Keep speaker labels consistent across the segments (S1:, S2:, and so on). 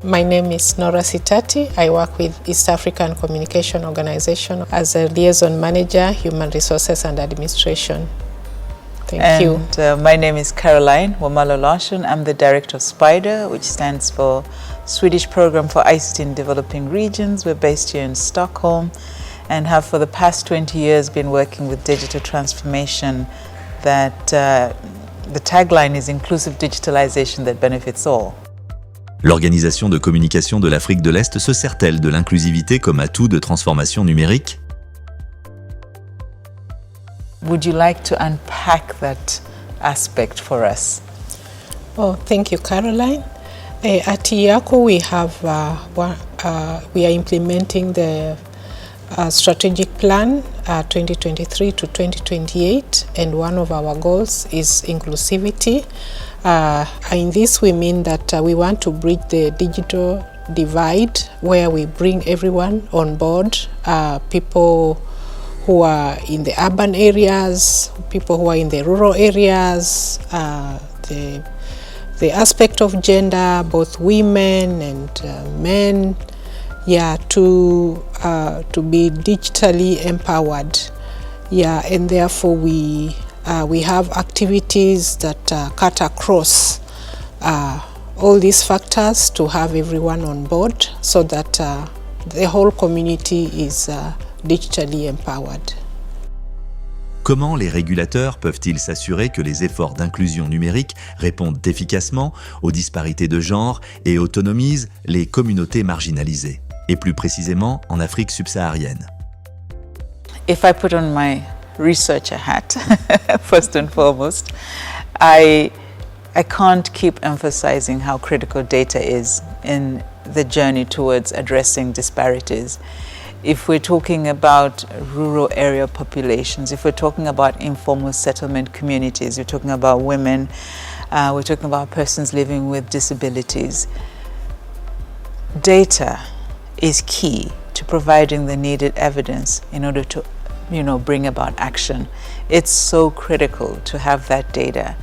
S1: My name is Norah Sitati. I work with East African Communication Organization as a liaison manager, human resources and administration. Thank you.
S2: My name is Caroline Wamala Larsson. I'm the director of SPIDER, which stands for Swedish Program for ICT in Developing Regions. We're based here in Stockholm and have for the past 20 years been working with digital transformation that the tagline is inclusive digitalization that benefits all.
S3: L'Organisation de communication de l'Afrique de l'Est se sert-elle de l'inclusivité comme atout de transformation numérique?
S2: Would you like to unpack that aspect for us?
S1: Oh, thank you, Caroline. At IACO, we are implementing the strategic plan 2023 to 2028, and one of our goals is inclusivity. In this, we mean that we want to bridge the digital divide, where we bring everyone on board, people who are in the urban areas, people who are in the rural areas, the aspect of gender, both women and men, to be digitally empowered. And therefore we have activities that cut across all these factors to have everyone on board, so that the whole community is digitally empowered.
S3: Comment les régulateurs peuvent-ils s'assurer que les efforts d'inclusion numérique répondent efficacement aux disparités de genre et autonomisent les communautés marginalisées, et plus précisément en Afrique subsaharienne?
S2: If I put on my researcher hat, first and foremost, I can't keep emphasizing how critical data is in the journey towards addressing disparities. If we're talking about rural area populations, if we're talking about informal settlement communities, we're talking about women, we're talking about persons living with disabilities, data is key to providing the needed evidence in order to, bring about action. It's so critical to have that data.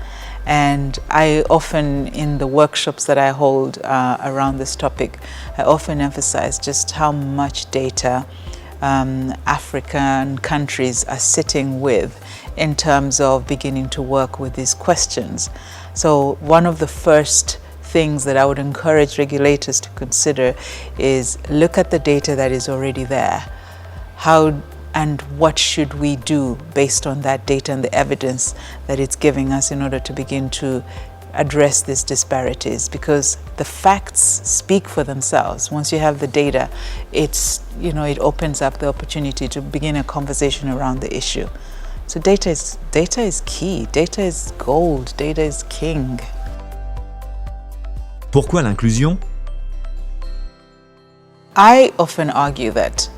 S2: And I often, in the workshops that I hold around this topic, I often emphasize just how much data African countries are sitting with in terms of beginning to work with these questions. So one of the first things that I would encourage regulators to consider is look at the data that is already there. How and what should we do based on that data and the evidence that it's giving us in order to begin to address these disparities? Because the facts speak for themselves. Once you have the data, it opens up the opportunity to begin a conversation around the issue. So data is key, data is gold, data is king.
S3: Pourquoi l'inclusion?
S2: I often argue that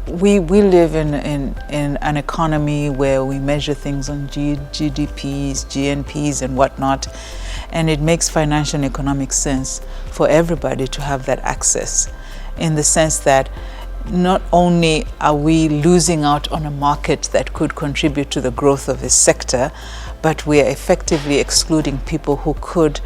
S2: we live in an economy where we measure things on GDPs, GNPs and whatnot, and it makes financial and economic sense for everybody to have that access, in the sense that not only are we losing out on a market that could contribute to the growth of a sector, but we are effectively excluding people who could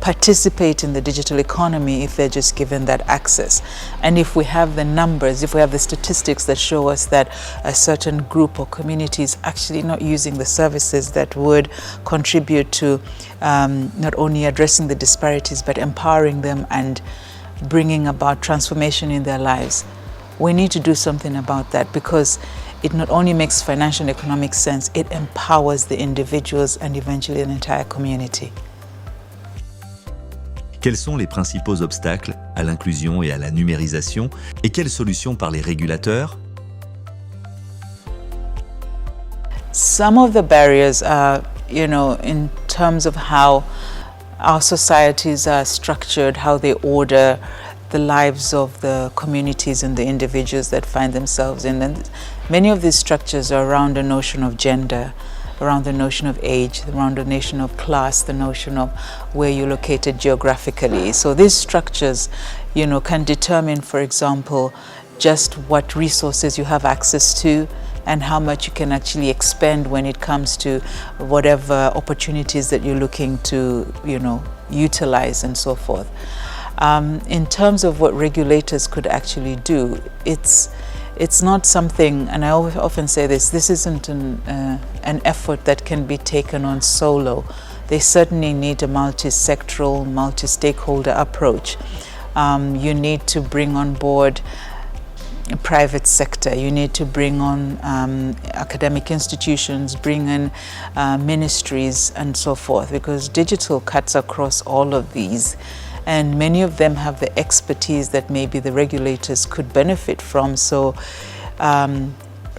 S2: participate in the digital economy if they're just given that access. And if we have the numbers, if we have the statistics that show us that a certain group or community is actually not using the services that would contribute to not only addressing the disparities but empowering them and bringing about transformation in their lives, we need to do something about that, because it not only makes financial and economic sense, it empowers the individuals and eventually an entire community.
S3: Quels sont les principaux obstacles à l'inclusion et à la numérisation, et quelles solutions par les régulateurs?
S2: Some of the barriers are, in terms of how our societies are structured, how they order the lives of the communities and the individuals that find themselves in. And many of these structures are around the notion of gender, around the notion of age, around the notion of class, the notion of where you're located geographically. So these structures, can determine, for example, just what resources you have access to and how much you can actually expend when it comes to whatever opportunities that you're looking to, utilize and so forth. In terms of what regulators could actually do, it's not something, and I often say this isn't an effort that can be taken on solo. They certainly need a multi-sectoral, multi-stakeholder approach. You need to bring on board private sector, you need to bring on academic institutions, bring in ministries and so forth, because digital cuts across all of these, and many of them have the expertise that maybe the regulators could benefit from. So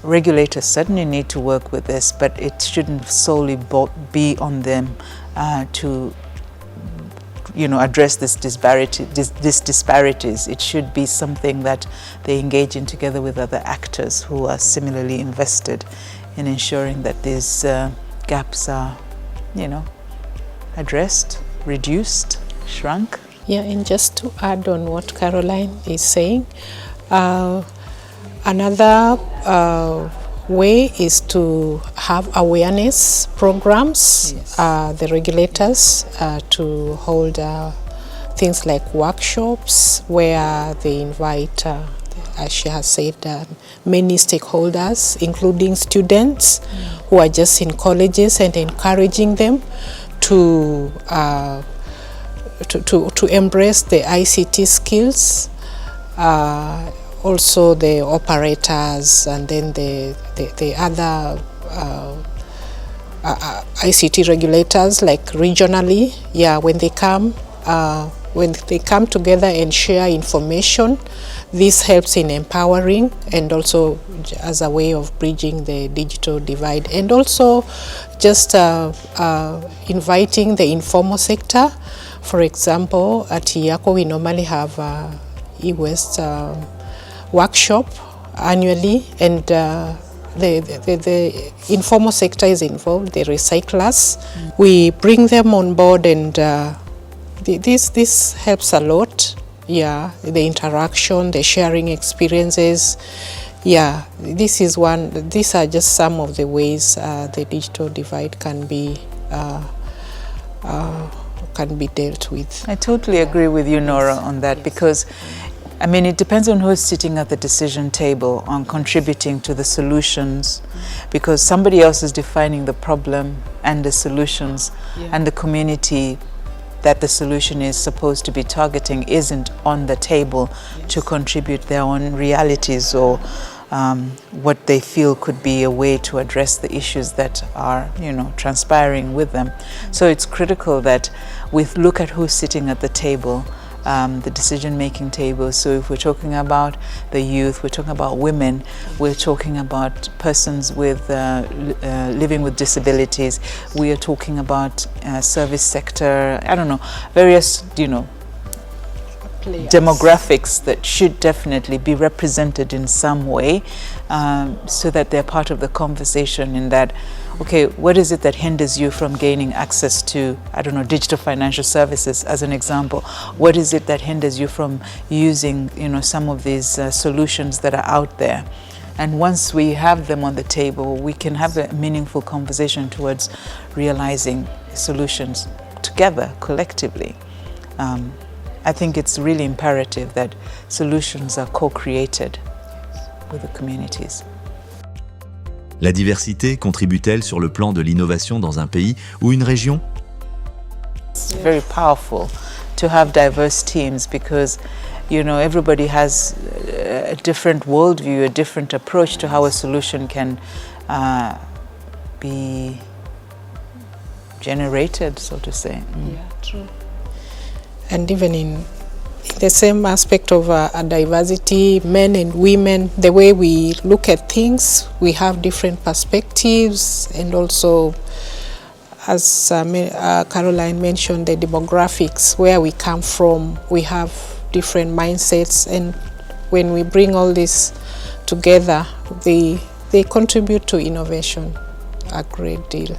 S2: regulators certainly need to work with this, but it shouldn't solely be on them to address this disparities. It should be something that they engage in together with other actors who are similarly invested in ensuring that these gaps are, addressed, reduced, shrunk.
S1: Yeah, and just to add on what Caroline is saying, another way is to have awareness programs,
S2: yes.
S1: The regulators to hold things like workshops where they invite, as she has said, many stakeholders, including students who are just in colleges, and encouraging them to embrace the ICT skills, also the operators, and then the other ICT regulators, like regionally. Yeah, when they come together and share information, this helps in empowering and also as a way of bridging the digital divide, and also just inviting the informal sector. For example, at IACO we normally have e-waste workshop annually, and the informal sector is involved, the recyclers. We bring them on board, and this helps a lot. Yeah, the interaction, the sharing experiences. Yeah, these are just some of the ways the digital divide can be dealt with.
S2: I totally agree with you, Nora, on that, because it depends on who's sitting at the decision table on contributing to the solutions, because somebody else is defining the problem and the solutions, and the community that the solution is supposed to be targeting isn't on the table to contribute their own realities or what they feel could be a way to address the issues that are, transpiring with them. So it's critical that we look at who's sitting at the table, the decision-making table. So if we're talking about the youth, we're talking about women, we're talking about persons with living with disabilities, we are talking about service sector, various, demographics that should definitely be represented in some way, so that they're part of the conversation. In that, okay, what is it that hinders you from gaining access to, digital financial services, as an example? What is it that hinders you from using, some of these solutions that are out there? And once we have them on the table, we can have a meaningful conversation towards realizing solutions together, collectively. I think it's really imperative that solutions are co-created with the communities.
S3: La diversité contribue-t-elle sur le plan de l'innovation dans un pays ou une région?
S2: It's very powerful to have diverse teams, because everybody has a different worldview, a different approach to how a solution can be generated, so to say.
S1: Yeah, true. And even in the same aspect of a diversity, men and women, the way we look at things, we have different perspectives, and also, as Caroline mentioned, the demographics, where we come from, we have different mindsets, and when we bring all this together, they contribute to innovation a great deal.